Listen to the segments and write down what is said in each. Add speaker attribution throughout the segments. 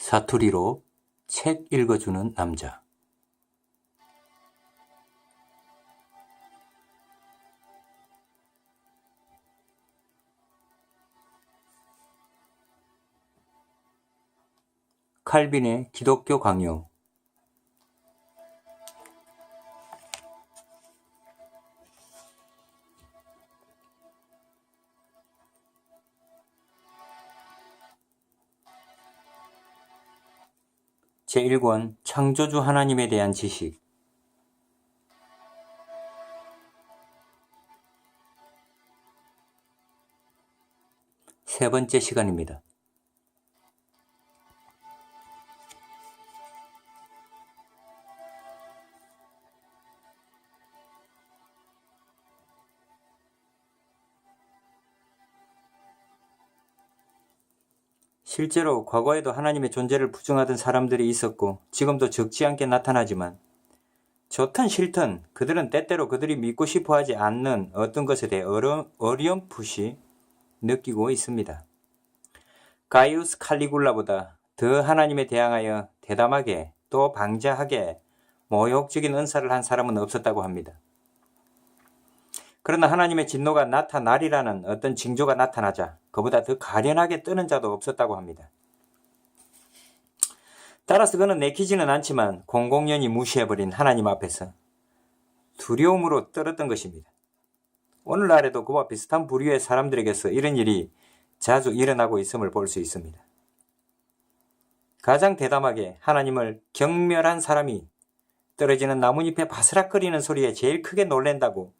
Speaker 1: 사투리로 책 읽어주는 남자. 칼빈의 기독교 강요. 제1권 창조주 하나님에 대한 지식. 세 번째 시간입니다. 실제로 과거에도 하나님의 존재를 부정하던 사람들이 있었고 지금도 적지 않게 나타나지만 좋든 싫든 그들은 때때로 그들이 믿고 싶어 하지 않는 어떤 것에 대해 어렴풋이 느끼고 있습니다. 가이우스 칼리굴라보다 더 하나님에 대항하여 대담하게 또 방자하게 모욕적인 은사를 한 사람은 없었다고 합니다. 그러나 하나님의 진노가 나타나리라는 어떤 징조가 나타나자 그보다 더 가련하게 뜨는 자도 없었다고 합니다. 따라서 그는 내키지는 않지만 공공연히 무시해버린 하나님 앞에서 두려움으로 떨었던 것입니다. 오늘날에도 그와 비슷한 부류의 사람들에게서 이런 일이 자주 일어나고 있음을 볼 수 있습니다. 가장 대담하게 하나님을 경멸한 사람이 떨어지는 나뭇잎에 바스락거리는 소리에 제일 크게 놀랜다고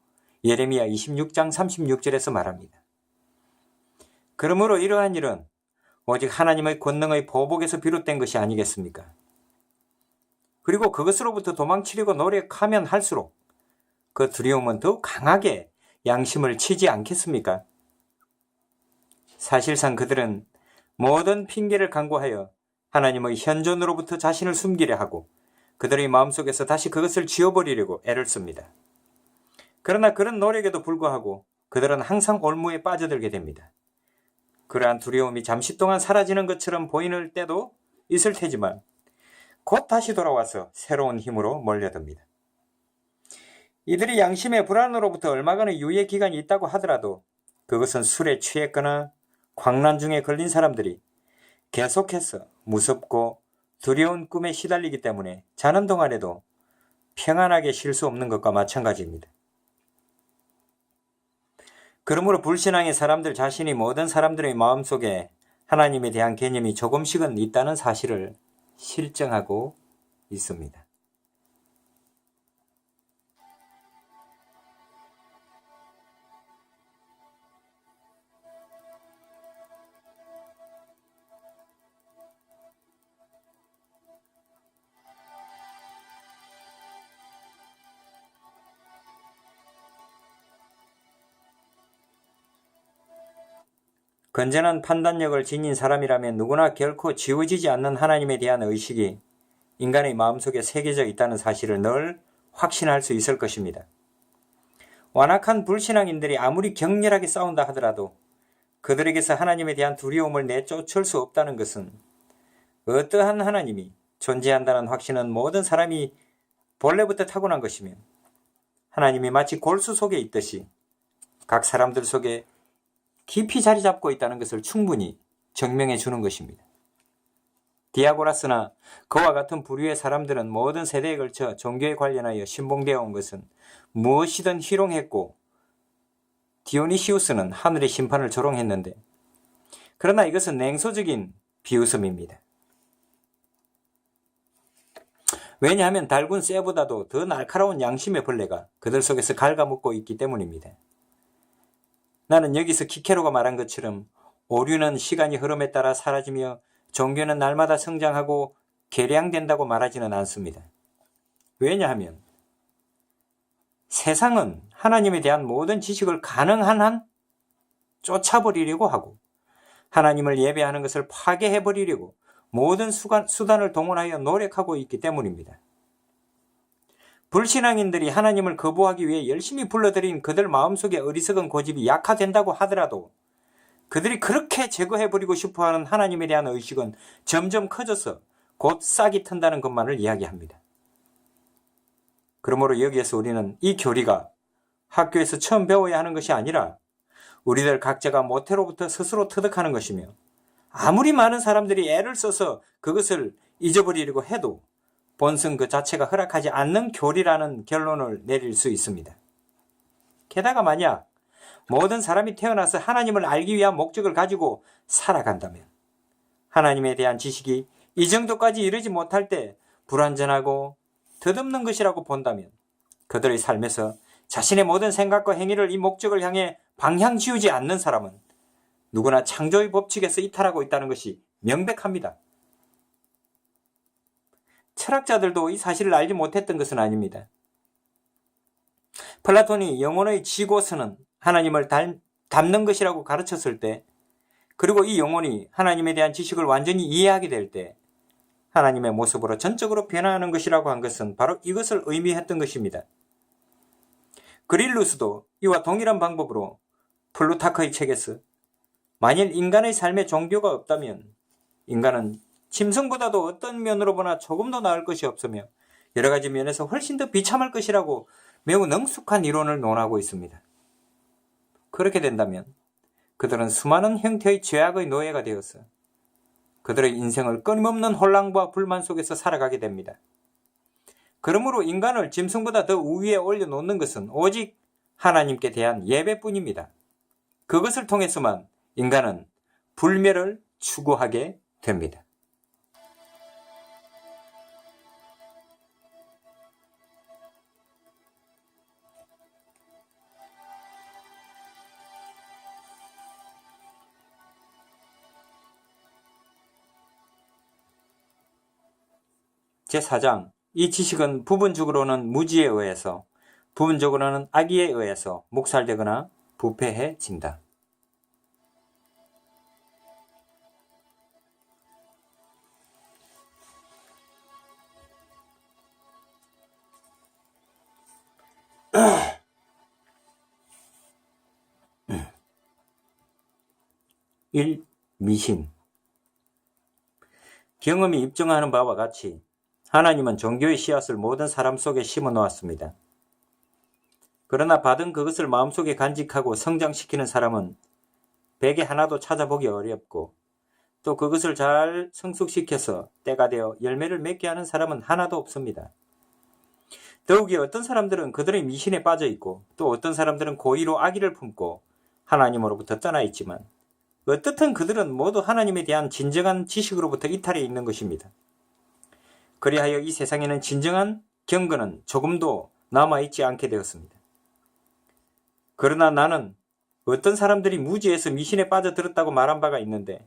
Speaker 1: 예레미야 26장 36절에서 말합니다. 그러므로 이러한 일은 오직 하나님의 권능의 보복에서 비롯된 것이 아니겠습니까? 그리고 그것으로부터 도망치려고 노력하면 할수록 그 두려움은 더욱 강하게 양심을 치지 않겠습니까? 사실상 그들은 모든 핑계를 강구하여 하나님의 현존으로부터 자신을 숨기려 하고 그들의 마음속에서 다시 그것을 지워버리려고 애를 씁니다. 그러나 그런 노력에도 불구하고 그들은 항상 올무에 빠져들게 됩니다. 그러한 두려움이 잠시 동안 사라지는 것처럼 보이는 때도 있을 테지만 곧 다시 돌아와서 새로운 힘으로 몰려듭니다. 이들이 양심의 불안으로부터 얼마간의 유예 기간이 있다고 하더라도 그것은 술에 취했거나 광란 중에 걸린 사람들이 계속해서 무섭고 두려운 꿈에 시달리기 때문에 자는 동안에도 평안하게 쉴 수 없는 것과 마찬가지입니다. 그러므로 불신앙의 사람들 자신이 모든 사람들의 마음속에 하나님에 대한 개념이 조금씩은 있다는 사실을 실증하고 있습니다. 건전한 판단력을 지닌 사람이라면 누구나 결코 지워지지 않는 하나님에 대한 의식이 인간의 마음속에 새겨져 있다는 사실을 늘 확신할 수 있을 것입니다. 완악한 불신앙인들이 아무리 격렬하게 싸운다 하더라도 그들에게서 하나님에 대한 두려움을 내쫓을 수 없다는 것은 어떠한 하나님이 존재한다는 확신은 모든 사람이 본래부터 타고난 것이며 하나님이 마치 골수 속에 있듯이 각 사람들 속에 깊이 자리 잡고 있다는 것을 충분히 증명해 주는 것입니다. 디아고라스나 그와 같은 부류의 사람들은 모든 세대에 걸쳐 종교에 관련하여 신봉되어 온 것은 무엇이든 희롱했고 디오니시우스는 하늘의 심판을 조롱했는데 그러나 이것은 냉소적인 비웃음입니다. 왜냐하면 달군 쇠보다도 더 날카로운 양심의 벌레가 그들 속에서 갉아먹고 있기 때문입니다. 나는 여기서 키케로가 말한 것처럼 오류는 시간이 흐름에 따라 사라지며 종교는 날마다 성장하고 개량된다고 말하지는 않습니다. 왜냐하면 세상은 하나님에 대한 모든 지식을 가능한 한 쫓아버리려고 하고 하나님을 예배하는 것을 파괴해버리려고 모든 수단을 동원하여 노력하고 있기 때문입니다. 불신앙인들이 하나님을 거부하기 위해 열심히 불러들인 그들 마음속의 어리석은 고집이 약화된다고 하더라도 그들이 그렇게 제거해버리고 싶어하는 하나님에 대한 의식은 점점 커져서 곧 싹이 튼다는 것만을 이야기합니다. 그러므로 여기에서 우리는 이 교리가 학교에서 처음 배워야 하는 것이 아니라 우리들 각자가 모태로부터 스스로 터득하는 것이며, 아무리 많은 사람들이 애를 써서 그것을 잊어버리려고 해도 본성 그 자체가 허락하지 않는 교리라는 결론을 내릴 수 있습니다. 게다가 만약 모든 사람이 태어나서 하나님을 알기 위한 목적을 가지고 살아간다면 하나님에 대한 지식이 이 정도까지 이르지 못할 때 불완전하고 덧없는 것이라고 본다면 그들의 삶에서 자신의 모든 생각과 행위를 이 목적을 향해 방향 지우지 않는 사람은 누구나 창조의 법칙에서 이탈하고 있다는 것이 명백합니다. 철학자들도 이 사실을 알지 못했던 것은 아닙니다. 플라톤이 영혼의 지고서는 하나님을 닮는 것이라고 가르쳤을 때, 그리고 이 영혼이 하나님에 대한 지식을 완전히 이해하게 될 때 하나님의 모습으로 전적으로 변화하는 것이라고 한 것은 바로 이것을 의미했던 것입니다. 그릴루스도 이와 동일한 방법으로 플루타크의 책에서 만일 인간의 삶에 종교가 없다면 인간은 짐승보다도 어떤 면으로 보나 조금 더 나을 것이 없으며 여러 가지 면에서 훨씬 더 비참할 것이라고 매우 능숙한 이론을 논하고 있습니다. 그렇게 된다면 그들은 수많은 형태의 죄악의 노예가 되어서 그들의 인생을 끊임없는 혼란과 불만 속에서 살아가게 됩니다. 그러므로 인간을 짐승보다 더 우위에 올려놓는 것은 오직 하나님께 대한 예배뿐입니다. 그것을 통해서만 인간은 불멸을 추구하게 됩니다. 제4장, 이 지식은 부분적으로는 무지에 의해서, 부분적으로는 악의에 의해서 묵살되거나 부패해진다. 일, 미신. 경험이 입증하는 바와 같이 하나님은 종교의 씨앗을 모든 사람 속에 심어 놓았습니다. 그러나 받은 그것을 마음속에 간직하고 성장시키는 사람은 백에 하나도 찾아보기 어렵고, 또 그것을 잘 성숙시켜서 때가 되어 열매를 맺게 하는 사람은 하나도 없습니다. 더욱이 어떤 사람들은 그들의 미신에 빠져 있고, 또 어떤 사람들은 고의로 악의를 품고 하나님으로부터 떠나 있지만, 어떻든 그들은 모두 하나님에 대한 진정한 지식으로부터 이탈해 있는 것입니다. 그리하여 이 세상에는 진정한 경건은 조금도 남아있지 않게 되었습니다. 그러나 나는 어떤 사람들이 무지에서 미신에 빠져들었다고 말한 바가 있는데,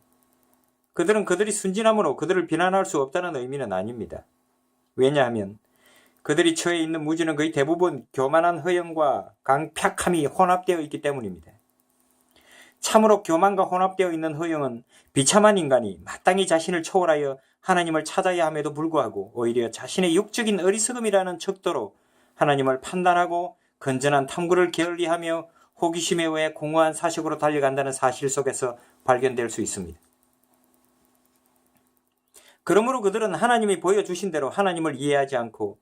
Speaker 1: 그들은 그들이 순진함으로 그들을 비난할 수 없다는 의미는 아닙니다. 왜냐하면 그들이 처해 있는 무지는 거의 대부분 교만한 허영과 강팍함이 혼합되어 있기 때문입니다. 참으로 교만과 혼합되어 있는 허영은 비참한 인간이 마땅히 자신을 초월하여 하나님을 찾아야 함에도 불구하고 오히려 자신의 육적인 어리석음이라는 척도로 하나님을 판단하고 건전한 탐구를 게을리하며 호기심에 의해 공허한 사식으로 달려간다는 사실 속에서 발견될 수 있습니다. 그러므로 그들은 하나님이 보여주신 대로 하나님을 이해하지 않고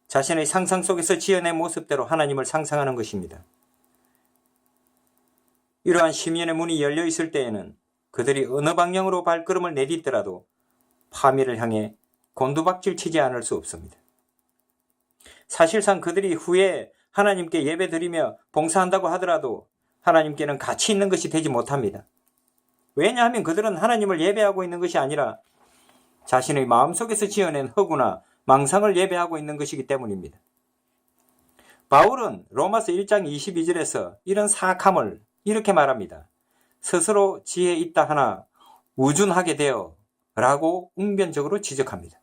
Speaker 1: 자신의 상상 속에서 지어낸 모습대로 하나님을 상상하는 것입니다. 이러한 심연의 문이 열려 있을 때에는 그들이 어느 방향으로 발걸음을 내딛더라도 파멸을 향해 곤두박질 치지 않을 수 없습니다. 사실상 그들이 후에 하나님께 예배드리며 봉사한다고 하더라도 하나님께는 가치 있는 것이 되지 못합니다. 왜냐하면 그들은 하나님을 예배하고 있는 것이 아니라 자신의 마음속에서 지어낸 허구나 망상을 예배하고 있는 것이기 때문입니다. 바울은 로마서 1장 22절에서 이런 사악함을 이렇게 말합니다. 스스로 지혜 있다 하나 우준하게 되어 라고 웅변적으로 지적합니다.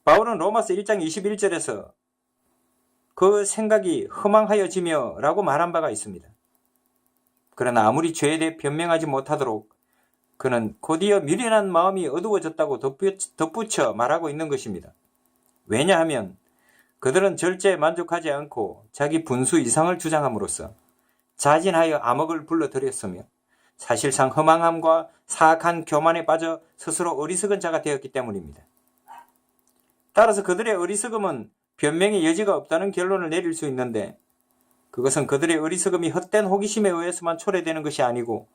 Speaker 1: 바울은 로마서 1장 21절에서 그 생각이 허망하여지며 라고 말한 바가 있습니다. 그러나 아무리 죄에 대해 변명하지 못하도록 그는 곧이어 미련한 마음이 어두워졌다고 덧붙여 말하고 있는 것입니다. 왜냐하면 그들은 절제 만족하지 않고 자기 분수 이상을 주장함으로써 자진하여 암흑을 불러들였으며 사실상 허망함과 사악한 교만에 빠져 스스로 어리석은 자가 되었기 때문입니다. 따라서 그들의 어리석음은 변명의 여지가 없다는 결론을 내릴 수 있는데, 그것은 그들의 어리석음이 헛된 호기심에 의해서만 초래되는 것이 아니고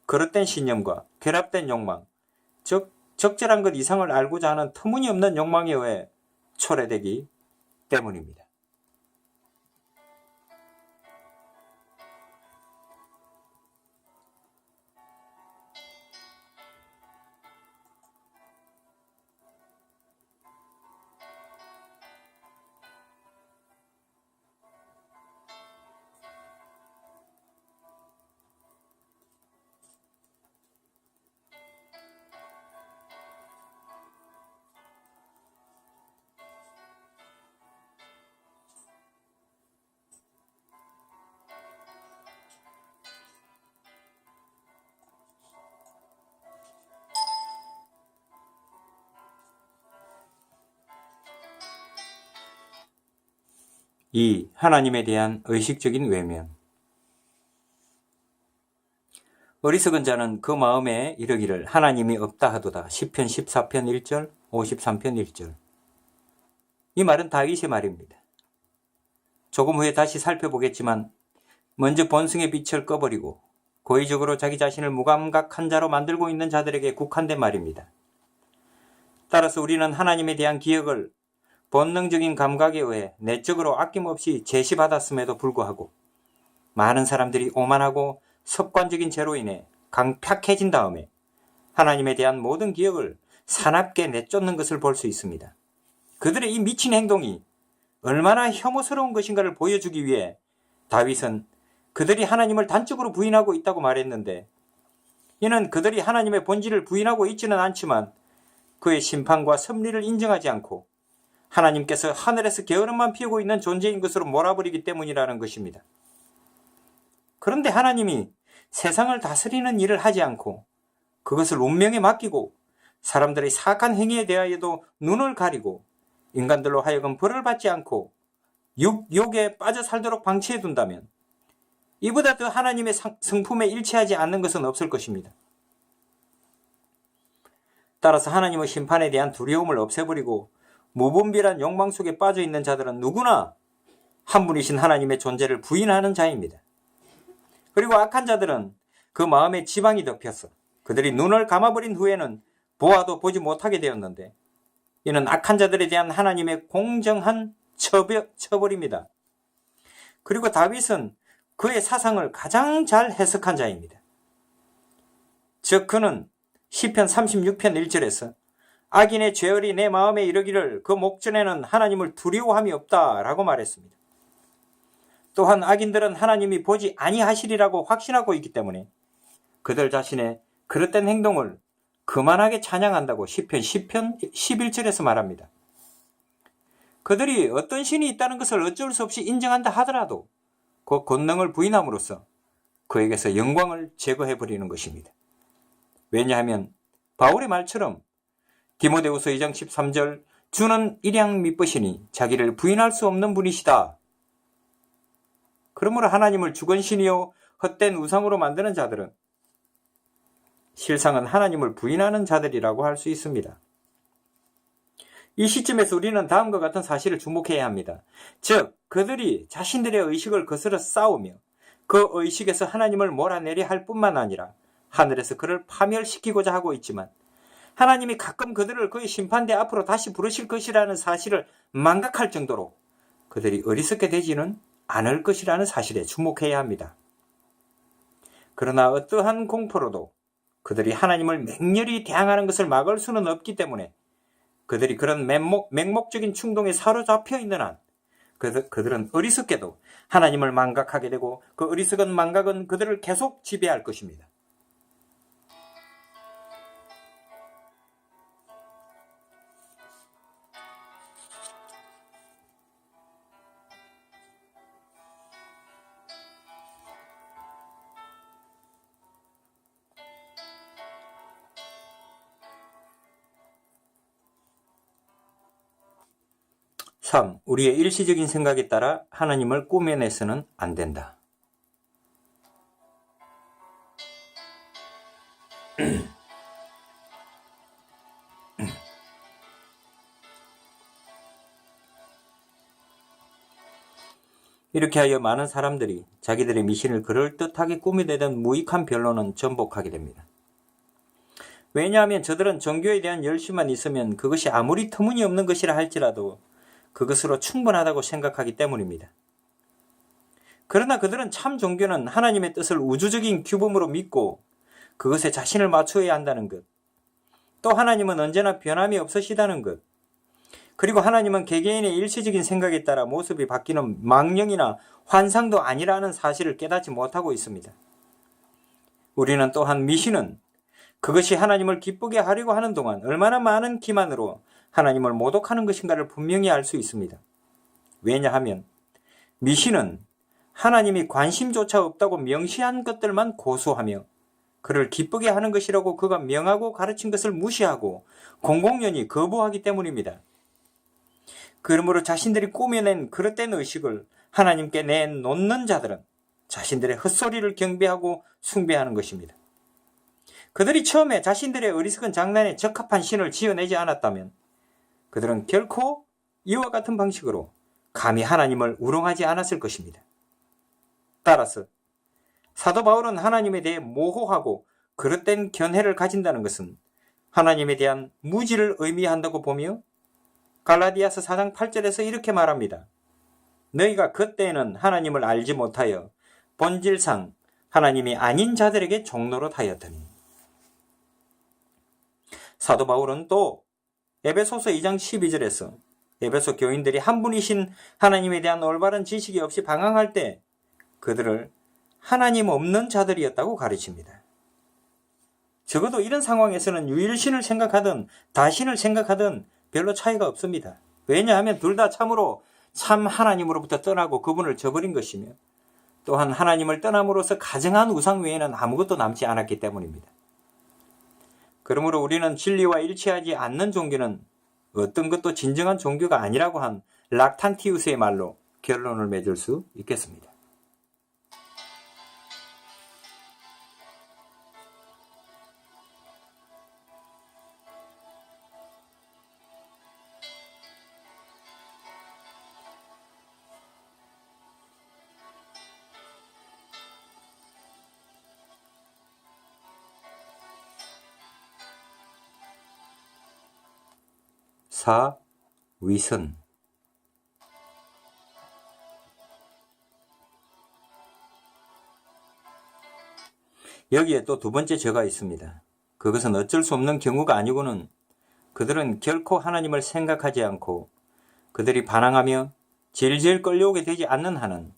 Speaker 1: 그릇된 신념과 결합된 욕망, 즉 적절한 것 이상을 알고자 하는 터무니없는 욕망에 의해 초래되기 때문입니다. 이 하나님에 대한 의식적인 외면. 어리석은 자는 그 마음에 이르기를 하나님이 없다 하도다. 시편 14편 1절, 53편 1절. 이 말은 다윗의 말입니다. 조금 후에 다시 살펴보겠지만 먼저 본성의 빛을 꺼버리고 고의적으로 자기 자신을 무감각한 자로 만들고 있는 자들에게 국한된 말입니다. 따라서 우리는 하나님에 대한 기억을 본능적인 감각에 의해 내적으로 아낌없이 제시받았음에도 불구하고 많은 사람들이 오만하고 습관적인 죄로 인해 강팍해진 다음에 하나님에 대한 모든 기억을 사납게 내쫓는 것을 볼 수 있습니다. 그들의 이 미친 행동이 얼마나 혐오스러운 것인가를 보여주기 위해 다윗은 그들이 하나님을 단적으로 부인하고 있다고 말했는데, 이는 그들이 하나님의 본질을 부인하고 있지는 않지만 그의 심판과 섭리를 인정하지 않고 하나님께서 하늘에서 게으름만 피우고 있는 존재인 것으로 몰아버리기 때문이라는 것입니다. 그런데 하나님이 세상을 다스리는 일을 하지 않고 그것을 운명에 맡기고 사람들의 사악한 행위에 대하여도 눈을 가리고 인간들로 하여금 벌을 받지 않고 육욕에 빠져 살도록 방치해 둔다면 이보다 더 하나님의 성품에 일치하지 않는 것은 없을 것입니다. 따라서 하나님의 심판에 대한 두려움을 없애버리고 무분별한 욕망 속에 빠져 있는 자들은 누구나 한 분이신 하나님의 존재를 부인하는 자입니다. 그리고 악한 자들은 그 마음에 지방이 덮여서 그들이 눈을 감아버린 후에는 보아도 보지 못하게 되었는데, 이는 악한 자들에 대한 하나님의 공정한 처벌입니다. 그리고 다윗은 그의 사상을 가장 잘 해석한 자입니다. 즉 그는 시편 36편 1절에서 악인의 죄열이 내 마음에 이르기를 그 목전에는 하나님을 두려워함이 없다 라고 말했습니다. 또한 악인들은 하나님이 보지 아니하시리라고 확신하고 있기 때문에 그들 자신의 그릇된 행동을 그만하게 찬양한다고 시편 10편 11절에서 말합니다. 그들이 어떤 신이 있다는 것을 어쩔 수 없이 인정한다 하더라도 그 권능을 부인함으로써 그에게서 영광을 제거해버리는 것입니다. 왜냐하면 바울의 말처럼 디모데후서 2장 13절 주는 일양 미쁘시니 자기를 부인할 수 없는 분이시다. 그러므로 하나님을 주권신이요 헛된 우상으로 만드는 자들은 실상은 하나님을 부인하는 자들이라고 할 수 있습니다. 이 시점에서 우리는 다음과 같은 사실을 주목해야 합니다. 즉 그들이 자신들의 의식을 거스러 싸우며 그 의식에서 하나님을 몰아내려 할 뿐만 아니라 하늘에서 그를 파멸시키고자 하고 있지만 하나님이 가끔 그들을 그의 심판대 앞으로 다시 부르실 것이라는 사실을 망각할 정도로 그들이 어리석게 되지는 않을 것이라는 사실에 주목해야 합니다. 그러나 어떠한 공포로도 그들이 하나님을 맹렬히 대항하는 것을 막을 수는 없기 때문에 그들이 그런 맹목적인 충동에 사로잡혀 있는 한 그들은 어리석게도 하나님을 망각하게 되고 그 어리석은 망각은 그들을 계속 지배할 것입니다. 우리의 일시적인 생각에 따라 하나님을 꾸며내서는 안 된다. 이렇게 하여 많은 사람들이 자기들의 미신을 그럴듯하게 꾸며내던 무익한 변론은 전복하게 됩니다. 왜냐하면 저들은 종교에 대한 열심만 있으면 그것이 아무리 터무니없는 것이라 할지라도 그것으로 충분하다고 생각하기 때문입니다. 그러나 그들은 참 종교는 하나님의 뜻을 우주적인 규범으로 믿고 그것에 자신을 맞추어야 한다는 것, 또 하나님은 언제나 변함이 없으시다는 것, 그리고 하나님은 개개인의 일시적인 생각에 따라 모습이 바뀌는 망령이나 환상도 아니라는 사실을 깨닫지 못하고 있습니다. 우리는 또한 미신은 그것이 하나님을 기쁘게 하려고 하는 동안 얼마나 많은 기만으로 하나님을 모독하는 것인가를 분명히 알 수 있습니다. 왜냐하면 미신은 하나님이 관심조차 없다고 명시한 것들만 고수하며 그를 기쁘게 하는 것이라고 그가 명하고 가르친 것을 무시하고 공공연히 거부하기 때문입니다. 그러므로 자신들이 꾸며낸 그릇된 의식을 하나님께 내놓는 자들은 자신들의 헛소리를 경배하고 숭배하는 것입니다. 그들이 처음에 자신들의 어리석은 장난에 적합한 신을 지어내지 않았다면 그들은 결코 이와 같은 방식으로 감히 하나님을 우롱하지 않았을 것입니다. 따라서 사도 바울은 하나님에 대해 모호하고 그릇된 견해를 가진다는 것은 하나님에 대한 무지를 의미한다고 보며 갈라디아서 4장 8절에서 이렇게 말합니다. 너희가 그때에는 하나님을 알지 못하여 본질상 하나님이 아닌 자들에게 종노릇 하였더니. 사도 바울은 또 에베소서 2장 12절에서 에베소 교인들이 한 분이신 하나님에 대한 올바른 지식이 없이 방황할 때 그들을 하나님 없는 자들이었다고 가르칩니다. 적어도 이런 상황에서는 유일신을 생각하든 다신을 생각하든 별로 차이가 없습니다. 왜냐하면 둘 다 참으로 참 하나님으로부터 떠나고 그분을 저버린 것이며 또한 하나님을 떠남으로써 가증한 우상 외에는 아무것도 남지 않았기 때문입니다. 그러므로 우리는 진리와 일치하지 않는 종교는 어떤 것도 진정한 종교가 아니라고 한 락탄티우스의 말로 결론을 맺을 수 있겠습니다. 위선. 여기에 또 두 번째 죄가 있습니다. 그것은 어쩔 수 없는 경우가 아니고는 그들은 결코 하나님을 생각하지 않고 그들이 반항하며 질질 끌려오게 되지 않는 한은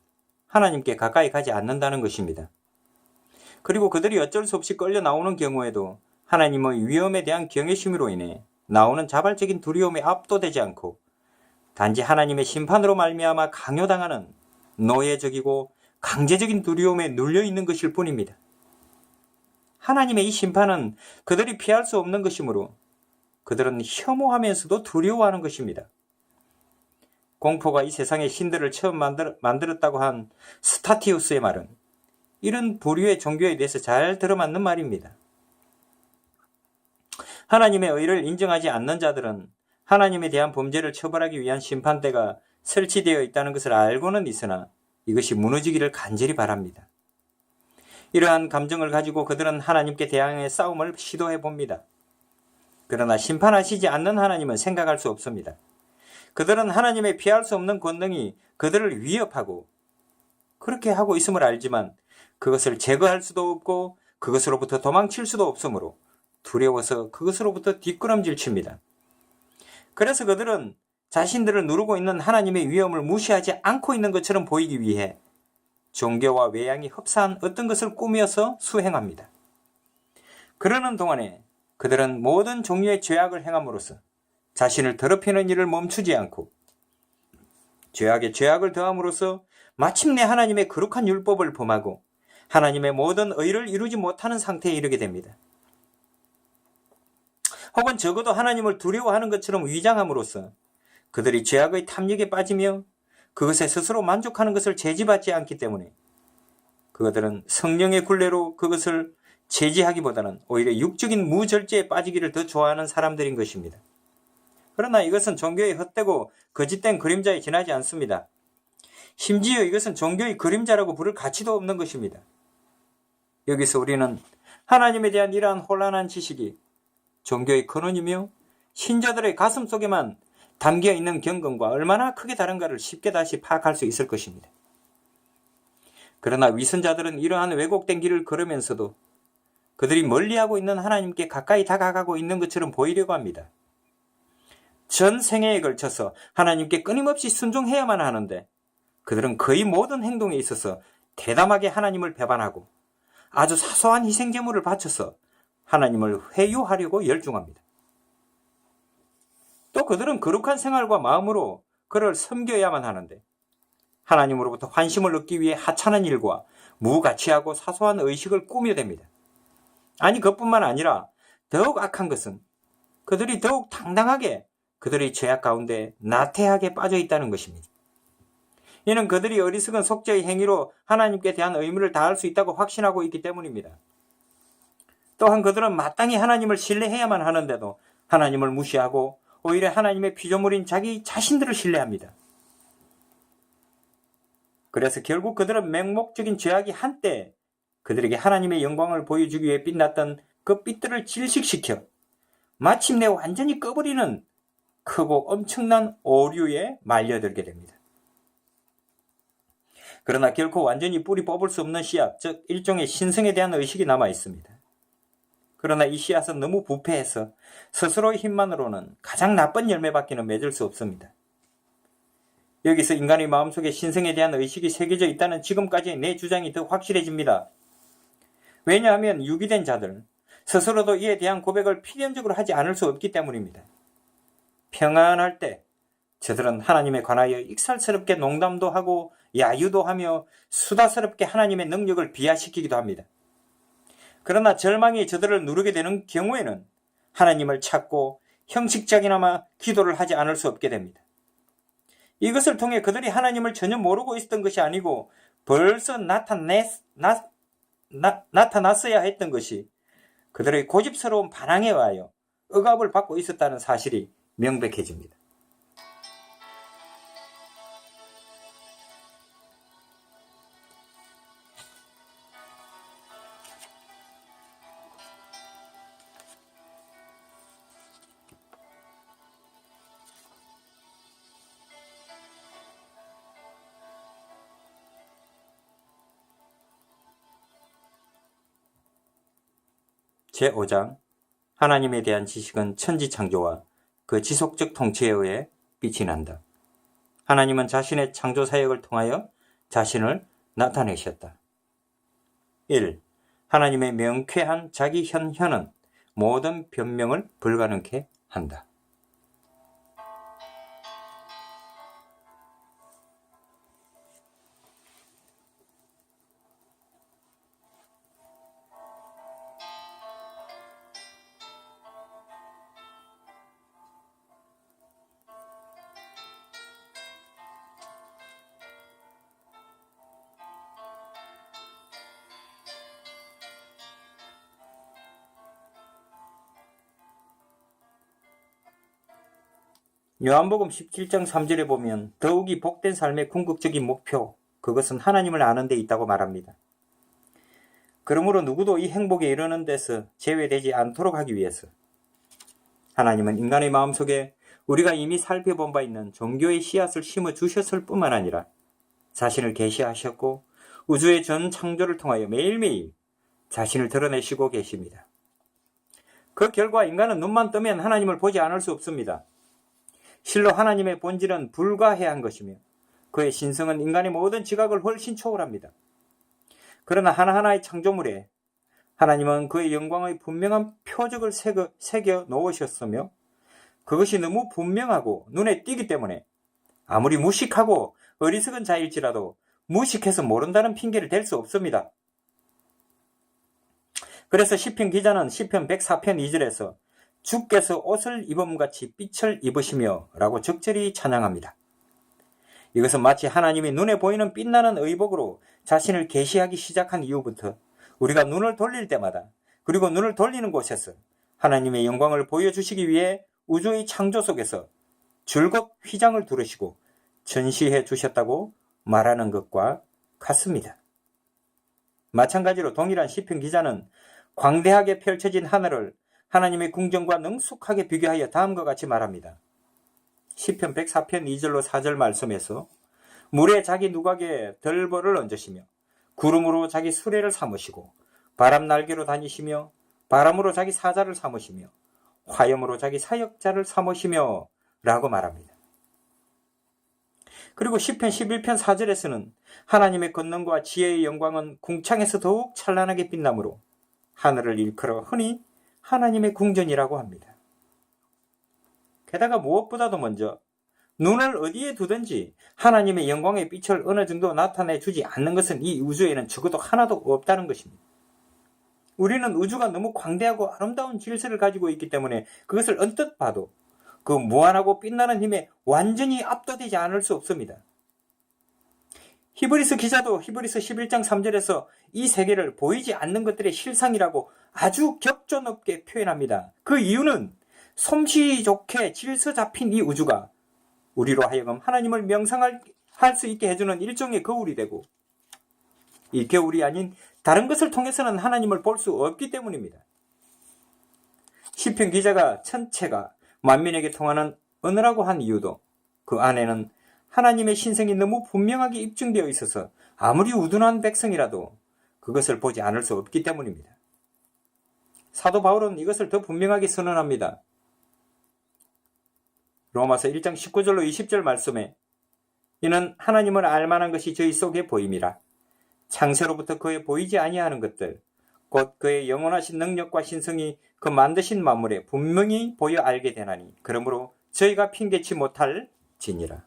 Speaker 1: 하나님께 가까이 가지 않는다는 것입니다. 그리고 그들이 어쩔 수 없이 끌려 나오는 경우에도 하나님의 위험에 대한 경외심으로 인해 나오는 자발적인 두려움에 압도되지 않고 단지 하나님의 심판으로 말미암아 강요당하는 노예적이고 강제적인 두려움에 눌려있는 것일 뿐입니다. 하나님의 이 심판은 그들이 피할 수 없는 것이므로 그들은 혐오하면서도 두려워하는 것입니다. 공포가 이 세상의 신들을 처음 만들었다고 한 스타티우스의 말은 이런 부류의 종교에 대해서 잘 들어맞는 말입니다. 하나님의 의를 인정하지 않는 자들은 하나님에 대한 범죄를 처벌하기 위한 심판대가 설치되어 있다는 것을 알고는 있으나 이것이 무너지기를 간절히 바랍니다. 이러한 감정을 가지고 그들은 하나님께 대항해 싸움을 시도해 봅니다. 그러나 심판하시지 않는 하나님은 생각할 수 없습니다. 그들은 하나님의 피할 수 없는 권능이 그들을 위협하고 그렇게 하고 있음을 알지만 그것을 제거할 수도 없고 그것으로부터 도망칠 수도 없으므로 두려워서 그것으로부터 뒷걸음질 칩니다. 그래서 그들은 자신들을 누르고 있는 하나님의 위험을 무시하지 않고 있는 것처럼 보이기 위해 종교와 외양이 흡사한 어떤 것을 꾸며서 수행합니다. 그러는 동안에 그들은 모든 종류의 죄악을 행함으로써 자신을 더럽히는 일을 멈추지 않고 죄악에 죄악을 더함으로써 마침내 하나님의 거룩한 율법을 범하고 하나님의 모든 의를 이루지 못하는 상태에 이르게 됩니다. 혹은 적어도 하나님을 두려워하는 것처럼 위장함으로써 그들이 죄악의 탐욕에 빠지며 그것에 스스로 만족하는 것을 제지받지 않기 때문에 그들은 성령의 굴레로 그것을 제지하기보다는 오히려 육적인 무절제에 빠지기를 더 좋아하는 사람들인 것입니다. 그러나 이것은 종교의 헛되고 거짓된 그림자에 지나지 않습니다. 심지어 이것은 종교의 그림자라고 부를 가치도 없는 것입니다. 여기서 우리는 하나님에 대한 이러한 혼란한 지식이 종교의 근원이며 신자들의 가슴 속에만 담겨있는 경건과 얼마나 크게 다른가를 쉽게 다시 파악할 수 있을 것입니다. 그러나 위선자들은 이러한 왜곡된 길을 걸으면서도 그들이 멀리하고 있는 하나님께 가까이 다가가고 있는 것처럼 보이려고 합니다. 전 생애에 걸쳐서 하나님께 끊임없이 순종해야만 하는데 그들은 거의 모든 행동에 있어서 대담하게 하나님을 배반하고 아주 사소한 희생제물을 바쳐서 하나님을 회유하려고 열중합니다. 또 그들은 거룩한 생활과 마음으로 그를 섬겨야만 하는데 하나님으로부터 환심을 얻기 위해 하찮은 일과 무가치하고 사소한 의식을 꾸며댑니다. 아니 그뿐만 아니라 더욱 악한 것은 그들이 더욱 당당하게 그들의 죄악 가운데 나태하게 빠져 있다는 것입니다. 이는 그들이 어리석은 속죄의 행위로 하나님께 대한 의무를 다할 수 있다고 확신하고 있기 때문입니다. 또한 그들은 마땅히 하나님을 신뢰해야만 하는데도 하나님을 무시하고 오히려 하나님의 피조물인 자기 자신들을 신뢰합니다. 그래서 결국 그들은 맹목적인 죄악이 한때 그들에게 하나님의 영광을 보여주기 위해 빛났던 그 빛들을 질식시켜 마침내 완전히 꺼버리는 크고 엄청난 오류에 말려들게 됩니다. 그러나 결코 완전히 뿌리 뽑을 수 없는 씨앗, 즉 일종의 신성에 대한 의식이 남아 있습니다. 그러나 이 씨앗은 너무 부패해서 스스로의 힘만으로는 가장 나쁜 열매밖에는 맺을 수 없습니다. 여기서 인간의 마음속에 신성에 대한 의식이 새겨져 있다는 지금까지의 내 주장이 더 확실해집니다. 왜냐하면 유기된 자들 스스로도 이에 대한 고백을 필연적으로 하지 않을 수 없기 때문입니다. 평안할 때 저들은 하나님에 관하여 익살스럽게 농담도 하고 야유도 하며 수다스럽게 하나님의 능력을 비하시키기도 합니다. 그러나 절망이 저들을 누르게 되는 경우에는 하나님을 찾고 형식적이나마 기도를 하지 않을 수 없게 됩니다. 이것을 통해 그들이 하나님을 전혀 모르고 있었던 것이 아니고 벌써 나타났어야 했던 것이 그들의 고집스러운 반항에 의하여 억압을 받고 있었다는 사실이 명백해집니다. 제5장 하나님에 대한 지식은 천지창조와 그 지속적 통치에 의해 빛이 난다. 하나님은 자신의 창조 사역을 통하여 자신을 나타내셨다. 1. 하나님의 명쾌한 자기 현현은 모든 변명을 불가능케 한다. 요한복음 17장 3절에 보면 더욱이 복된 삶의 궁극적인 목표, 그것은 하나님을 아는 데 있다고 말합니다. 그러므로 누구도 이 행복에 이르는 데서 제외되지 않도록 하기 위해서 하나님은 인간의 마음속에 우리가 이미 살펴본 바 있는 종교의 씨앗을 심어 주셨을 뿐만 아니라 자신을 계시하셨고 우주의 전 창조를 통하여 매일매일 자신을 드러내시고 계십니다. 그 결과 인간은 눈만 뜨면 하나님을 보지 않을 수 없습니다. 실로 하나님의 본질은 불가해한 것이며 그의 신성은 인간의 모든 지각을 훨씬 초월합니다. 그러나 하나하나의 창조물에 하나님은 그의 영광의 분명한 표적을 새겨 놓으셨으며 그것이 너무 분명하고 눈에 띄기 때문에 아무리 무식하고 어리석은 자일지라도 무식해서 모른다는 핑계를 댈 수 없습니다. 그래서 시편 기자는 시편 104편 2절에서 주께서 옷을 입음같이 빛을 입으시며 라고 적절히 찬양합니다. 이것은 마치 하나님이 눈에 보이는 빛나는 의복으로 자신을 계시하기 시작한 이후부터 우리가 눈을 돌릴 때마다 그리고 눈을 돌리는 곳에서 하나님의 영광을 보여주시기 위해 우주의 창조 속에서 줄곧 휘장을 두르시고 전시해 주셨다고 말하는 것과 같습니다. 마찬가지로 동일한 시편 기자는 광대하게 펼쳐진 하늘을 하나님의 궁정과 능숙하게 비교하여 다음과 같이 말합니다. 시편 104편 2절로 4절 말씀에서 물에 자기 누각에 덜벌을 얹으시며 구름으로 자기 수레를 삼으시고 바람 날개로 다니시며 바람으로 자기 사자를 삼으시며 화염으로 자기 사역자를 삼으시며 라고 말합니다. 그리고 시편 11편 4절에서는 하나님의 권능과 지혜의 영광은 궁창에서 더욱 찬란하게 빛나므로 하늘을 일컬어 흔히 하나님의 궁전이라고 합니다. 게다가 무엇보다도 먼저 눈을 어디에 두든지 하나님의 영광의 빛을 어느 정도 나타내 주지 않는 것은 이 우주에는 적어도 하나도 없다는 것입니다. 우리는 우주가 너무 광대하고 아름다운 질서를 가지고 있기 때문에 그것을 언뜻 봐도 그 무한하고 빛나는 힘에 완전히 압도되지 않을 수 없습니다. 히브리서 기자도 히브리서 11장 3절에서 이 세계를 보이지 않는 것들의 실상이라고 아주 격조 높게 표현합니다. 그 이유는 솜씨 좋게 질서 잡힌 이 우주가 우리로 하여금 하나님을 명상할 수 있게 해주는 일종의 거울이 되고 이 거울이 아닌 다른 것을 통해서는 하나님을 볼 수 없기 때문입니다. 시편 기자가 천체가 만민에게 통하는 언어라고 한 이유도 그 안에는 하나님의 신성이 너무 분명하게 입증되어 있어서 아무리 우둔한 백성이라도 그것을 보지 않을 수 없기 때문입니다. 사도 바울은 이것을 더 분명하게 선언합니다. 로마서 1장 19절로 20절 말씀에 이는 하나님을 알만한 것이 저희 속에 보임이라. 창세로부터 그의 보이지 아니하는 것들 곧 그의 영원하신 능력과 신성이 그 만드신 만물에 분명히 보여 알게 되나니 그러므로 저희가 핑계치 못할 지니라.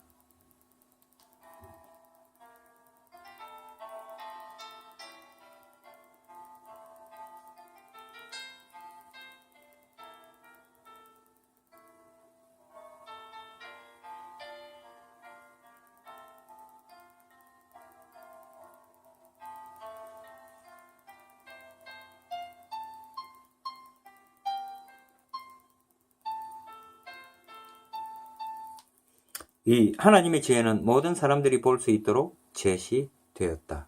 Speaker 1: 이 하나님의 지혜는 모든 사람들이 볼 수 있도록 제시되었다.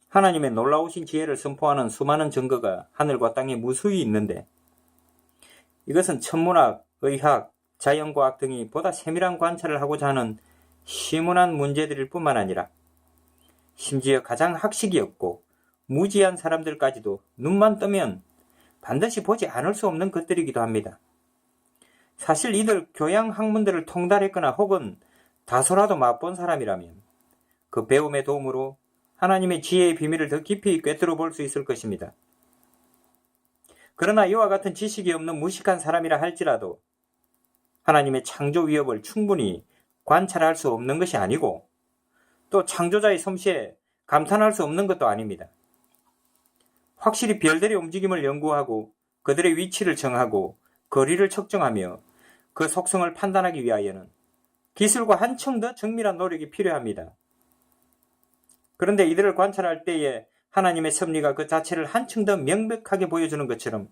Speaker 1: 하나님의 놀라우신 지혜를 선포하는 수많은 증거가 하늘과 땅에 무수히 있는데 이것은 천문학, 의학, 자연과학 등이 보다 세밀한 관찰을 하고자 하는 시문한 문제들일 뿐만 아니라 심지어 가장 학식이 없고 무지한 사람들까지도 눈만 뜨면 반드시 보지 않을 수 없는 것들이기도 합니다. 사실 이들 교양 학문들을 통달했거나 혹은 다소라도 맛본 사람이라면 그 배움의 도움으로 하나님의 지혜의 비밀을 더 깊이 꿰뚫어 볼 수 있을 것입니다. 그러나 이와 같은 지식이 없는 무식한 사람이라 할지라도 하나님의 창조 위협을 충분히 관찰할 수 없는 것이 아니고 또 창조자의 솜씨에 감탄할 수 없는 것도 아닙니다. 확실히 별들의 움직임을 연구하고 그들의 위치를 정하고 거리를 측정하며 그 속성을 판단하기 위하여는 기술과 한층 더 정밀한 노력이 필요합니다. 그런데 이들을 관찰할 때에 하나님의 섭리가 그 자체를 한층 더 명백하게 보여주는 것처럼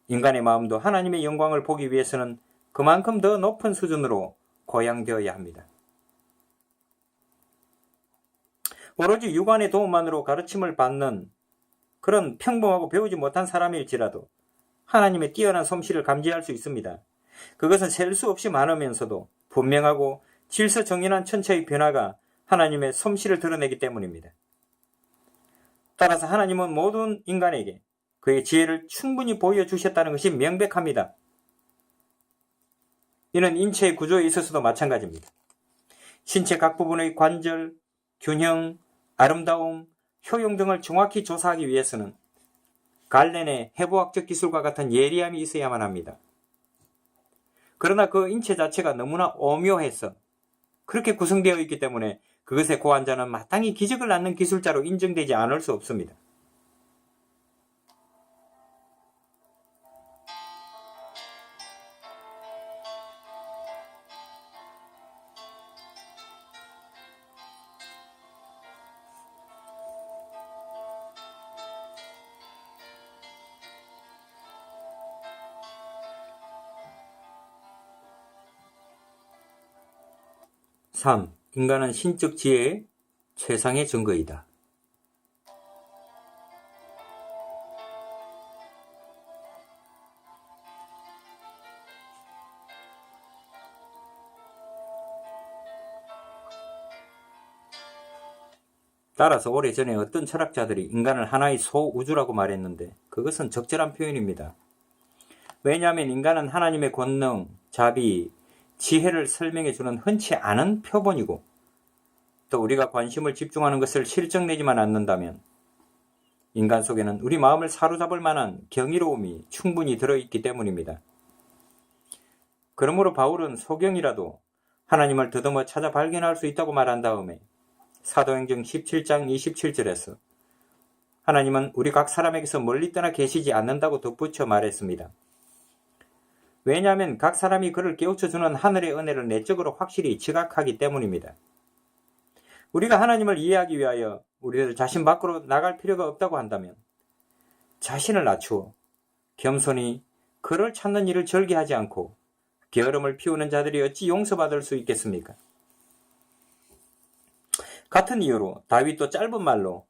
Speaker 1: 인간의 마음도 하나님의 영광을 보기 위해서는 그만큼 더 높은 수준으로 고양되어야 합니다. 오로지 육안의 도움만으로 가르침을 받는 그런 평범하고 배우지 못한 사람일지라도 하나님의 뛰어난 솜씨를 감지할 수 있습니다. 그것은 셀 수 없이 많으면서도 분명하고 질서정연한 천체의 변화가 하나님의 솜씨를 드러내기 때문입니다. 따라서 하나님은 모든 인간에게 그의 지혜를 충분히 보여주셨다는 것이 명백합니다. 이는 인체의 구조에 있어서도 마찬가지입니다. 신체 각 부분의 관절, 균형, 아름다움, 효용 등을 정확히 조사하기 위해서는 갈렌의 해부학적 기술과 같은 예리함이 있어야만 합니다. 그러나 그 인체 자체가 너무나 오묘해서 그렇게 구성되어 있기 때문에 그것의 고안자는 마땅히 기적을 낳는 기술자로 인정되지 않을 수 없습니다. 3. 인간은 신적 지혜의 최상의 증거이다. 따라서 오래전에 어떤 철학자들이 인간을 하나의 소우주라고 말했는데 그것은 적절한 표현입니다. 왜냐하면 인간은 하나님의 권능, 자비, 지혜를 설명해주는 흔치 않은 표본이고 또 우리가 관심을 집중하는 것을 실증내지만 않는다면 인간 속에는 우리 마음을 사로잡을 만한 경이로움이 충분히 들어있기 때문입니다. 그러므로 바울은 소경이라도 하나님을 더듬어 찾아 발견할 수 있다고 말한 다음에 사도행전 17장 27절에서 하나님은 우리 각 사람에게서 멀리 떠나 계시지 않는다고 덧붙여 말했습니다. 왜냐하면 각 사람이 그를 깨우쳐주는 하늘의 은혜를 내적으로 확실히 지각하기 때문입니다. 우리가 하나님을 이해하기 위하여 우리들 자신 밖으로 나갈 필요가 없다고 한다면 자신을 낮추어 겸손히 그를 찾는 일을 절개하지 않고 게으름을 피우는 자들이 어찌 용서받을 수 있겠습니까? 같은 이유로 다윗도 짧은 말로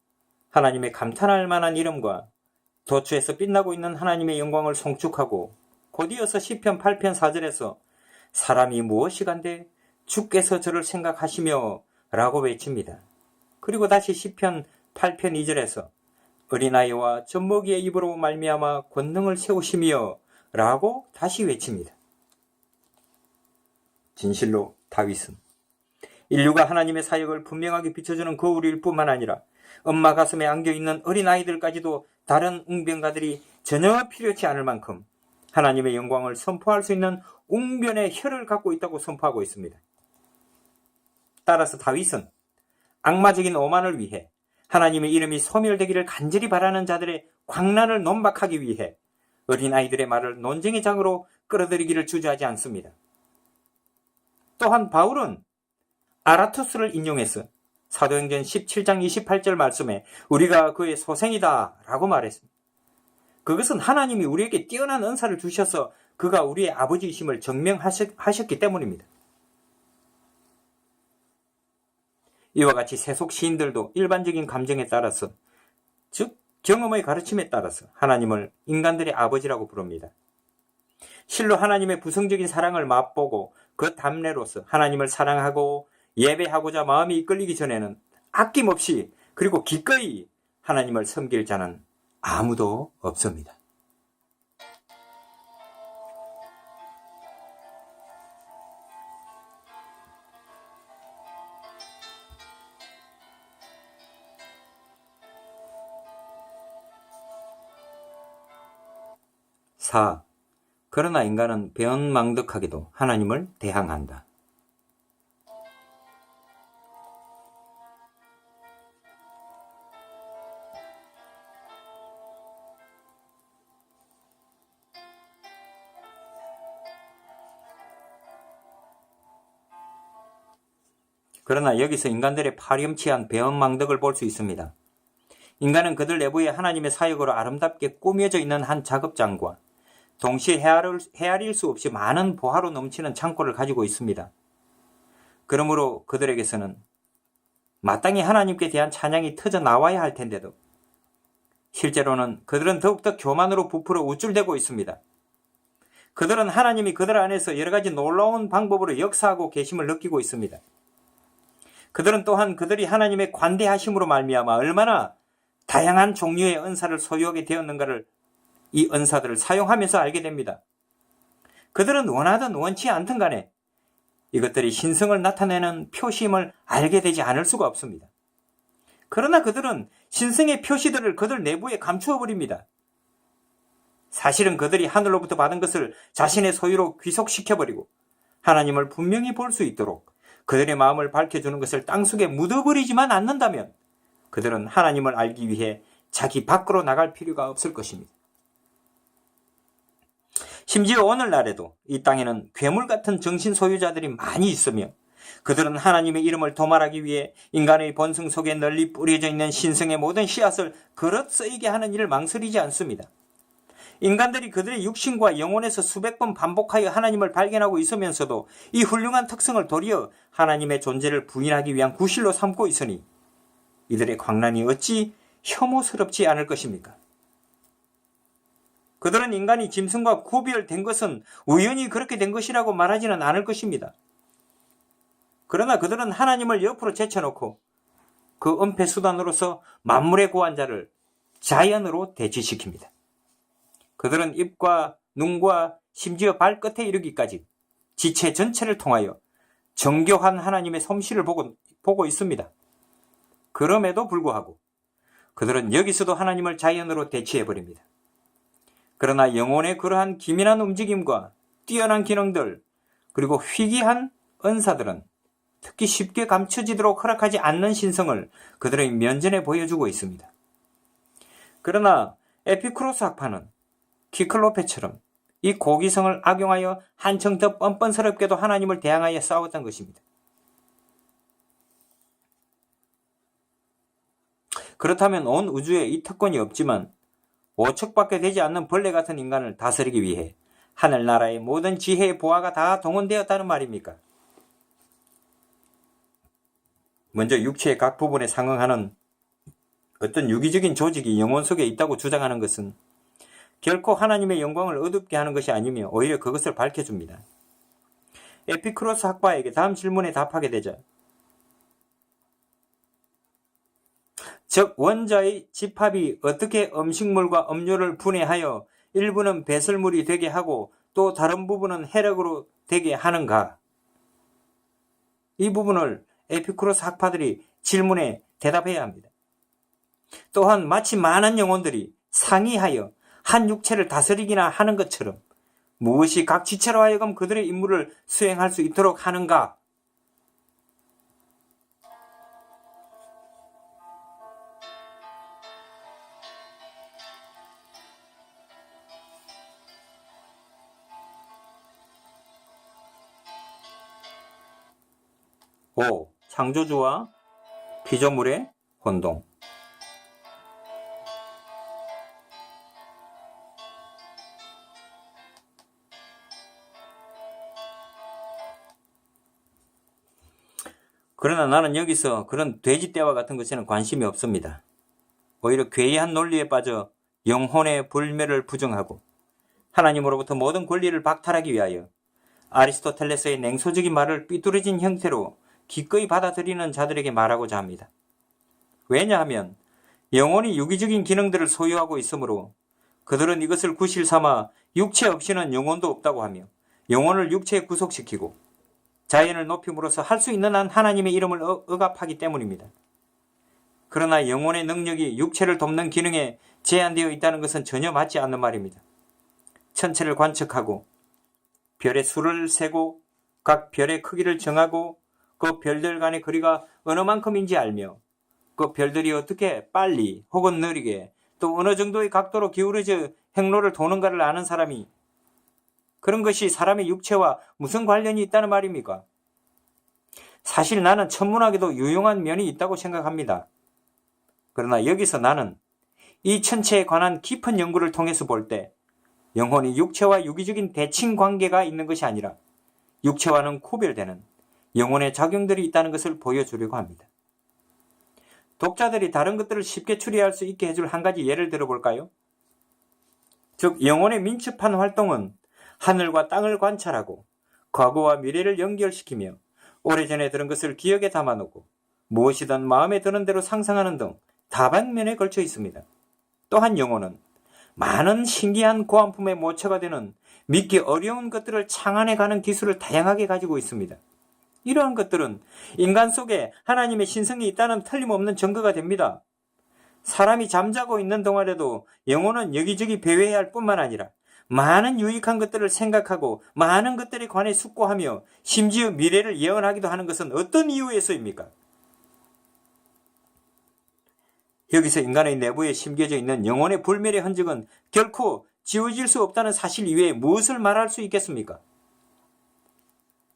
Speaker 1: 하나님의 감탄할 만한 이름과 도처에서 빛나고 있는 하나님의 영광을 송축하고 곧이어서 시편 8편 4절에서 사람이 무엇이간데 주께서 저를 생각하시며 라고 외칩니다. 그리고 다시 시편 8편 2절에서 어린아이와 젖먹이의 입으로 말미암아 권능을 세우시며 라고 다시 외칩니다. 진실로 다윗은 인류가 하나님의 사역을 분명하게 비춰주는 거울일 뿐만 아니라 엄마 가슴에 안겨있는 어린아이들까지도 다른 웅변가들이 전혀 필요치 않을 만큼 하나님의 영광을 선포할 수 있는 웅변의 혀를 갖고 있다고 선포하고 있습니다. 따라서 다윗은 악마적인 오만을 위해 하나님의 이름이 소멸되기를 간절히 바라는 자들의 광란을 논박하기 위해 어린아이들의 말을 논쟁의 장으로 끌어들이기를 주저하지 않습니다. 또한 바울은 아라투스를 인용해서 사도행전 17장 28절 말씀에 우리가 그의 소생이다 라고 말했습니다. 그것은 하나님이 우리에게 뛰어난 은사를 주셔서 그가 우리의 아버지이심을 증명하셨기 때문입니다. 이와 같이 세속 시인들도 일반적인 감정에 따라서 즉 경험의 가르침에 따라서 하나님을 인간들의 아버지라고 부릅니다. 실로 하나님의 부성적인 사랑을 맛보고 그 답례로서 하나님을 사랑하고 예배하고자 마음이 이끌리기 전에는 아낌없이 그리고 기꺼이 하나님을 섬길 자는 아무도 없습니다. 사. 그러나 인간은 배은망덕하게도 하나님을 대항한다. 그러나 여기서 인간들의 파렴치한 배은망덕을 볼 수 있습니다. 인간은 그들 내부에 하나님의 사역으로 아름답게 꾸며져 있는 한 작업장과 동시에 헤아릴 수 없이 많은 보화로 넘치는 창고를 가지고 있습니다. 그러므로 그들에게서는 마땅히 하나님께 대한 찬양이 터져 나와야 할 텐데도 실제로는 그들은 더욱더 교만으로 부풀어 우쭐대고 있습니다. 그들은 하나님이 그들 안에서 여러 가지 놀라운 방법으로 역사하고 계심을 느끼고 있습니다. 그들은 또한 그들이 하나님의 관대하심으로 말미암아 얼마나 다양한 종류의 은사를 소유하게 되었는가를 이 은사들을 사용하면서 알게 됩니다. 그들은 원하든 원치 않든 간에 이것들이 신성을 나타내는 표시임을 알게 되지 않을 수가 없습니다. 그러나 그들은 신성의 표시들을 그들 내부에 감추어 버립니다. 사실은 그들이 하늘로부터 받은 것을 자신의 소유로 귀속시켜버리고 하나님을 분명히 볼 수 있도록 그들의 마음을 밝혀주는 것을 땅속에 묻어버리지만 않는다면 그들은 하나님을 알기 위해 자기 밖으로 나갈 필요가 없을 것입니다. 심지어 오늘날에도 이 땅에는 괴물 같은 정신 소유자들이 많이 있으며 그들은 하나님의 이름을 도말하기 위해 인간의 본성 속에 널리 뿌려져 있는 신성의 모든 씨앗을 그릇 쓰이게 하는 일을 망설이지 않습니다. 인간들이 그들의 육신과 영혼에서 수백 번 반복하여 하나님을 발견하고 있으면서도 이 훌륭한 특성을 도리어 하나님의 존재를 부인하기 위한 구실로 삼고 있으니 이들의 광란이 어찌 혐오스럽지 않을 것입니까? 그들은 인간이 짐승과 구별된 것은 우연히 그렇게 된 것이라고 말하지는 않을 것입니다. 그러나 그들은 하나님을 옆으로 제쳐놓고 그 은폐 수단으로서 만물의 고환자를 자연으로 대치시킵니다. 그들은 입과 눈과 심지어 발끝에 이르기까지 지체 전체를 통하여 정교한 하나님의 솜씨를 보고 있습니다. 그럼에도 불구하고 그들은 여기서도 하나님을 자연으로 대체해버립니다. 그러나 영혼의 그러한 기민한 움직임과 뛰어난 기능들 그리고 희귀한 은사들은 특히 쉽게 감춰지도록 허락하지 않는 신성을 그들의 면전에 보여주고 있습니다. 그러나 에피쿠로스 학파는 키클로페처럼 이 고기성을 악용하여 한층 더 뻔뻔스럽게도 하나님을 대항하여 싸웠던 것입니다. 그렇다면 온 우주에 이 특권이 없지만 5척밖에 되지 않는 벌레 같은 인간을 다스리기 위해 하늘나라의 모든 지혜의 보화가 다 동원되었다는 말입니까? 먼저 육체의 각 부분에 상응하는 어떤 유기적인 조직이 영혼 속에 있다고 주장하는 것은 결코 하나님의 영광을 어둡게 하는 것이 아니며 오히려 그것을 밝혀줍니다. 에피쿠로스 학파에게 다음 질문에 답하게 되자 즉 원자의 집합이 어떻게 음식물과 음료를 분해하여 일부는 배설물이 되게 하고 또 다른 부분은 해력으로 되게 하는가? 이 부분을 에피쿠로스 학파들이 질문에 대답해야 합니다. 또한 마치 많은 영혼들이 상의하여 한 육체를 다스리기나 하는 것처럼 무엇이 각 지체로 하여금 그들의 임무를 수행할 수 있도록 하는가? 오. 창조주와 피조물의 혼동. 그러나 나는 여기서 그런 돼지떼와 같은 것에는 관심이 없습니다. 오히려 괴이한 논리에 빠져 영혼의 불멸을 부정하고 하나님으로부터 모든 권리를 박탈하기 위하여 아리스토텔레스의 냉소적인 말을 삐뚤어진 형태로 기꺼이 받아들이는 자들에게 말하고자 합니다. 왜냐하면 영혼이 유기적인 기능들을 소유하고 있으므로 그들은 이것을 구실 삼아 육체 없이는 영혼도 없다고 하며 영혼을 육체에 구속시키고 자연을 높임으로써 할 수 있는 한 하나님의 이름을 억압하기 때문입니다. 그러나 영혼의 능력이 육체를 돕는 기능에 제한되어 있다는 것은 전혀 맞지 않는 말입니다. 천체를 관측하고 별의 수를 세고 각 별의 크기를 정하고 그 별들 간의 거리가 어느 만큼인지 알며 그 별들이 어떻게 빨리 혹은 느리게 또 어느 정도의 각도로 기울어져 행로를 도는가를 아는 사람이 그런 것이 사람의 육체와 무슨 관련이 있다는 말입니까? 사실 나는 천문학에도 유용한 면이 있다고 생각합니다. 그러나 여기서 나는 이 천체에 관한 깊은 연구를 통해서 볼 때 영혼이 육체와 유기적인 대칭 관계가 있는 것이 아니라 육체와는 구별되는 영혼의 작용들이 있다는 것을 보여주려고 합니다. 독자들이 다른 것들을 쉽게 추리할 수 있게 해줄 한 가지 예를 들어볼까요? 즉 영혼의 민첩한 활동은 하늘과 땅을 관찰하고 과거와 미래를 연결시키며 오래전에 들은 것을 기억에 담아놓고 무엇이든 마음에 드는 대로 상상하는 등 다방면에 걸쳐 있습니다. 또한 영혼은 많은 신기한 고안품의 모처가 되는 믿기 어려운 것들을 창안해가는 기술을 다양하게 가지고 있습니다. 이러한 것들은 인간 속에 하나님의 신성이 있다는 틀림없는 증거가 됩니다. 사람이 잠자고 있는 동안에도 영혼은 여기저기 배회해야 할 뿐만 아니라 많은 유익한 것들을 생각하고 많은 것들에 관해 숙고하며 심지어 미래를 예언하기도 하는 것은 어떤 이유에서입니까? 여기서 인간의 내부에 심겨져 있는 영혼의 불멸의 흔적은 결코 지워질 수 없다는 사실 이외에 무엇을 말할 수 있겠습니까?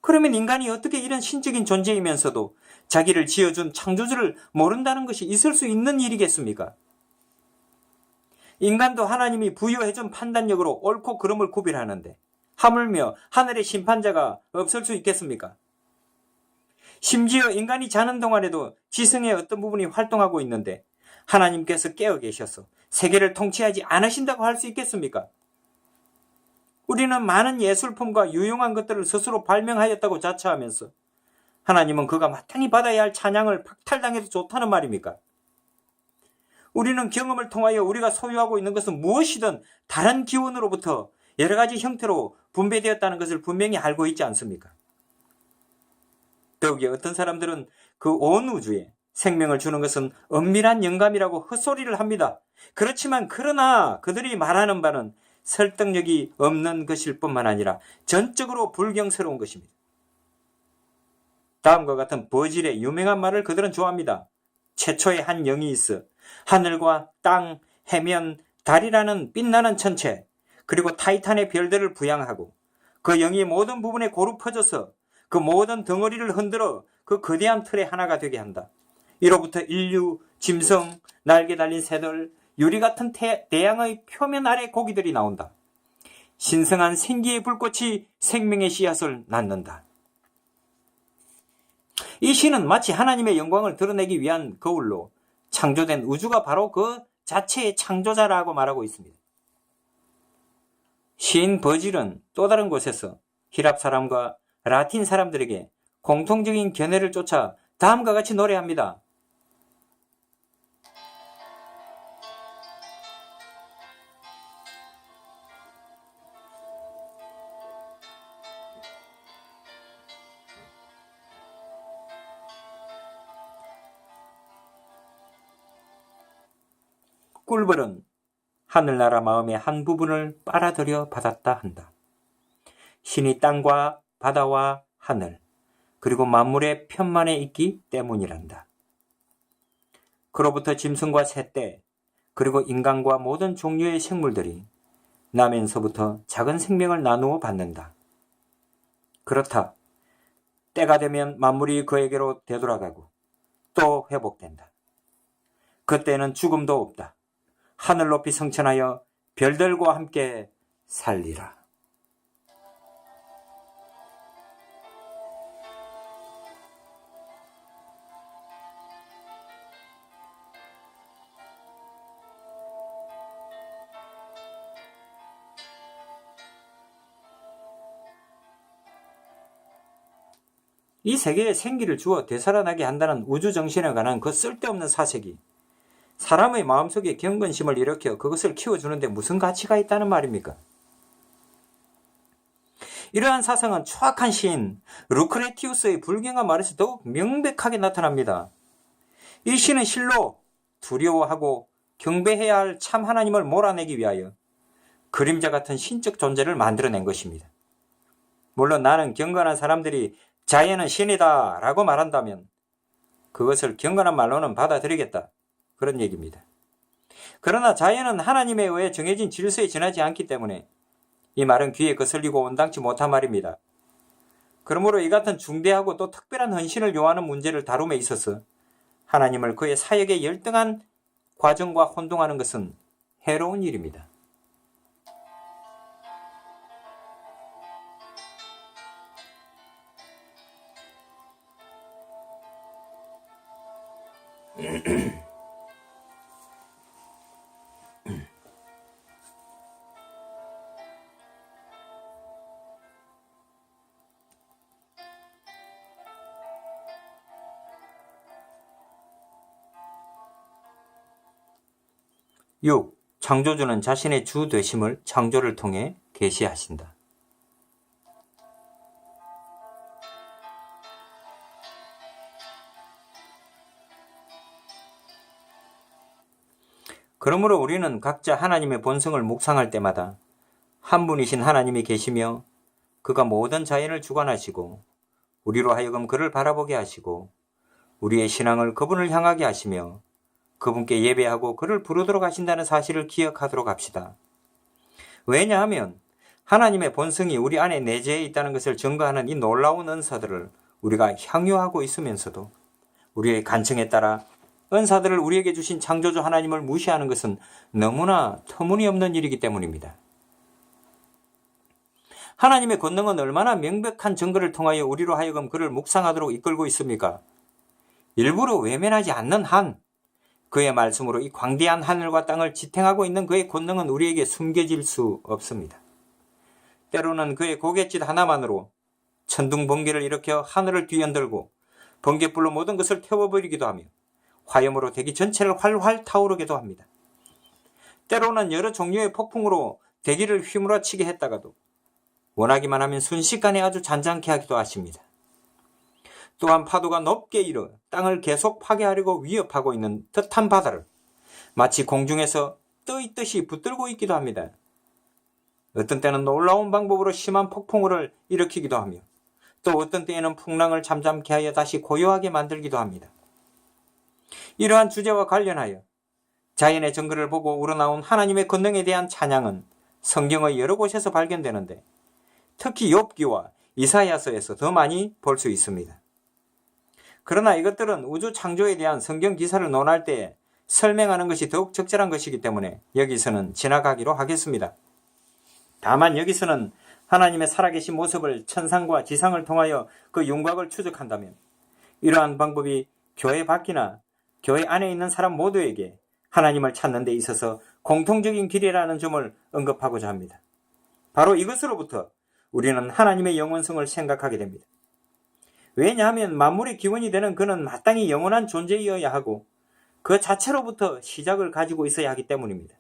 Speaker 1: 그러면 인간이 어떻게 이런 신적인 존재이면서도 자기를 지어준 창조주를 모른다는 것이 있을 수 있는 일이겠습니까? 인간도 하나님이 부여해준 판단력으로 옳고 그름을 구별하는데 하물며 하늘의 심판자가 없을 수 있겠습니까? 심지어 인간이 자는 동안에도 지성의 어떤 부분이 활동하고 있는데 하나님께서 깨어 계셔서 세계를 통치하지 않으신다고 할 수 있겠습니까? 우리는 많은 예술품과 유용한 것들을 스스로 발명하였다고 자처하면서 하나님은 그가 마땅히 받아야 할 찬양을 박탈당해도 좋다는 말입니까? 우리는 경험을 통하여 우리가 소유하고 있는 것은 무엇이든 다른 기원으로부터 여러 가지 형태로 분배되었다는 것을 분명히 알고 있지 않습니까? 더욱이 어떤 사람들은 그 온 우주에 생명을 주는 것은 은밀한 영감이라고 헛소리를 합니다. 그러나 그들이 말하는 바는 설득력이 없는 것일 뿐만 아니라 전적으로 불경스러운 것입니다. 다음과 같은 버질의 유명한 말을 그들은 좋아합니다. 최초의 한 영이 있어 하늘과 땅, 해면, 달이라는 빛나는 천체, 그리고 타이탄의 별들을 부양하고 그 영이 모든 부분에 고루 퍼져서 그 모든 덩어리를 흔들어 그 거대한 틀의 하나가 되게 한다. 이로부터 인류, 짐승, 날개 달린 새들, 유리 같은 대양의 표면 아래 고기들이 나온다. 신성한 생기의 불꽃이 생명의 씨앗을 낳는다. 이 시는 마치 하나님의 영광을 드러내기 위한 거울로 창조된 우주가 바로 그 자체의 창조자라고 말하고 있습니다. 시인 버질은 또 다른 곳에서 히랍 사람과 라틴 사람들에게 공통적인 견해를 쫓아 다음과 같이 노래합니다. 꿀벌은 하늘나라 마음의 한 부분을 빨아들여 받았다 한다. 신이 땅과 바다와 하늘, 그리고 만물의 편만에 있기 때문이란다. 그로부터 짐승과 새떼, 그리고 인간과 모든 종류의 생물들이 나면서부터 작은 생명을 나누어 받는다. 그렇다. 때가 되면 만물이 그에게로 되돌아가고 또 회복된다. 그때는 죽음도 없다. 하늘 높이 성천하여 별들과 함께 살리라. 이 세계에 생기를 주어 되살아나게 한다는 우주정신에 관한 그 쓸데없는 사색이 사람의 마음속에 경건심을 일으켜 그것을 키워주는데 무슨 가치가 있다는 말입니까? 이러한 사상은 추악한 시인 루크레티우스의 불경한 말에서 더욱 명백하게 나타납니다. 이 시는 실로 두려워하고 경배해야 할 참 하나님을 몰아내기 위하여 그림자 같은 신적 존재를 만들어낸 것입니다. 물론 나는 경건한 사람들이 자연은 신이다 라고 말한다면 그것을 경건한 말로는 받아들이겠다, 그런 얘기입니다. 그러나 자연은 하나님에 의해 정해진 질서에 지나지 않기 때문에 이 말은 귀에 거슬리고 온당치 못한 말입니다. 그러므로 이 같은 중대하고 또 특별한 헌신을 요하는 문제를 다룸에 있어서 하나님을 그의 사역에 열등한 과정과 혼동하는 것은 해로운 일입니다. (6) 창조주는 자신의 주 되심을 창조를 통해 계시하신다. 그러므로 우리는 각자 하나님의 본성을 묵상할 때마다 한 분이신 하나님이 계시며 그가 모든 자연을 주관하시고 우리로 하여금 그를 바라보게 하시고 우리의 신앙을 그분을 향하게 하시며 그분께 예배하고 그를 부르도록 하신다는 사실을 기억하도록 합시다. 왜냐하면 하나님의 본성이 우리 안에 내재해 있다는 것을 증거하는 이 놀라운 은사들을 우리가 향유하고 있으면서도 우리의 간청에 따라 은사들을 우리에게 주신 창조주 하나님을 무시하는 것은 너무나 터무니없는 일이기 때문입니다. 하나님의 권능은 얼마나 명백한 증거를 통하여 우리로 하여금 그를 묵상하도록 이끌고 있습니까? 일부러 외면하지 않는 한 그의 말씀으로 이 광대한 하늘과 땅을 지탱하고 있는 그의 권능은 우리에게 숨겨질 수 없습니다. 때로는 그의 고갯짓 하나만으로 천둥 번개를 일으켜 하늘을 뒤흔들고 번개불로 모든 것을 태워버리기도 하며 화염으로 대기 전체를 활활 타오르게도 합니다. 때로는 여러 종류의 폭풍으로 대기를 휘몰아치게 했다가도 원하기만 하면 순식간에 아주 잔잔케 하기도 하십니다. 또한 파도가 높게 일어 땅을 계속 파괴하려고 위협하고 있는 듯한 바다를 마치 공중에서 떠있듯이 붙들고 있기도 합니다. 어떤 때는 놀라운 방법으로 심한 폭풍우를 일으키기도 하며 또 어떤 때에는 풍랑을 잠잠케 하여 다시 고요하게 만들기도 합니다. 이러한 주제와 관련하여 자연의 정글을 보고 우러나온 하나님의 권능에 대한 찬양은 성경의 여러 곳에서 발견되는데 특히 욥기와 이사야서에서 더 많이 볼 수 있습니다. 그러나 이것들은 우주 창조에 대한 성경 기사를 논할 때 설명하는 것이 더욱 적절한 것이기 때문에 여기서는 지나가기로 하겠습니다. 다만 여기서는 하나님의 살아계신 모습을 천상과 지상을 통하여 그 윤곽을 추적한다면 이러한 방법이 교회 밖이나 교회 안에 있는 사람 모두에게 하나님을 찾는 데 있어서 공통적인 길이라는 점을 언급하고자 합니다. 바로 이것으로부터 우리는 하나님의 영원성을 생각하게 됩니다. 왜냐하면 만물의 기원이 되는 그는 마땅히 영원한 존재이어야 하고 그 자체로부터 시작을 가지고 있어야 하기 때문입니다.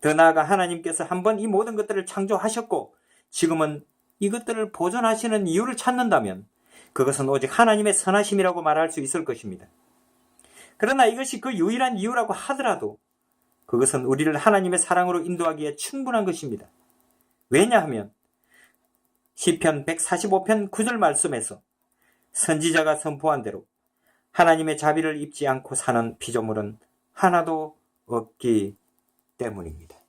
Speaker 1: 더 나아가 하나님께서 한번 이 모든 것들을 창조하셨고 지금은 이것들을 보존하시는 이유를 찾는다면 그것은 오직 하나님의 선하심이라고 말할 수 있을 것입니다. 그러나 이것이 그 유일한 이유라고 하더라도 그것은 우리를 하나님의 사랑으로 인도하기에 충분한 것입니다. 왜냐하면 시편 145편 9절 말씀에서 선지자가 선포한 대로 하나님의 자비를 입지 않고 사는 피조물은 하나도 없기 때문입니다.